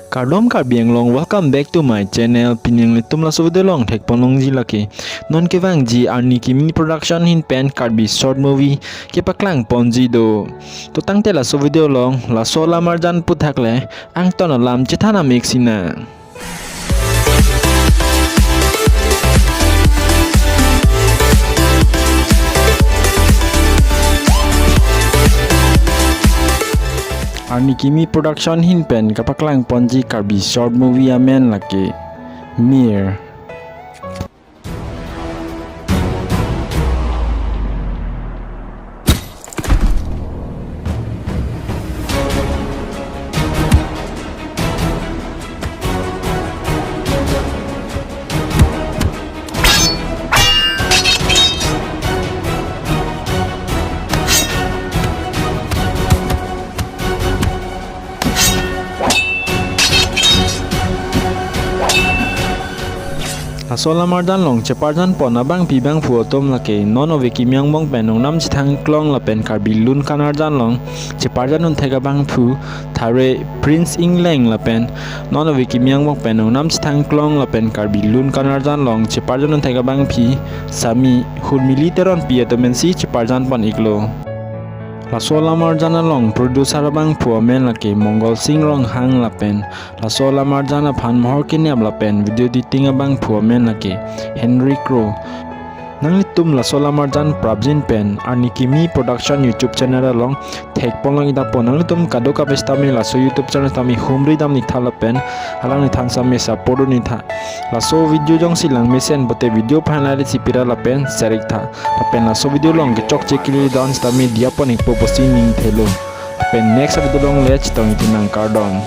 Kardom Karbi Engleng, welcome back to my channel. Pinyang litum la video long tek ponlong ji laki. Non kevang ji ARNI KIMI Production hin pen Karbi short movie ke paklang ponji do. To tang tela video long la sola marjan puthakle ang ton lam chithana mixina. ARNI KIMI Production hin pen kapaklang ponji Karbi short movie amen laki mir. Sola mardan long ceparjan pon abang pibang fuotom lake non ove kimyang bong penong nam chithang klong la pen Karbi lun kanarjan long ceparjan un thega bang fu thare Prince Engleng la pen non ove kimyang bong penong nam chithang klong la pen Karbi lun kanarjan long ceparjan un thega bang phi sami Hunmili Teronpi atomensi ceparjan pon iklo. La sola marjana long producer abang puamen laki Mongol sing rong hang lapen. La sola marjana phan mohor kinyam lapen video editing abang puamen laki Henry Crow. Nang litum la sola marjan prabjin pen ARNI KIMI Production YouTube channel long thek polong ida pon nang litum kado ka pestami la so YouTube channel tami humri dam ni thala pen halang ni thang same support ni tha la so video jong silang mesen bote video phanari sipira la pen serik tha la pen la so video long kechok chekili dance tami diya pon ikpo posti ning thelo pen next video long lech tong itinang kardom.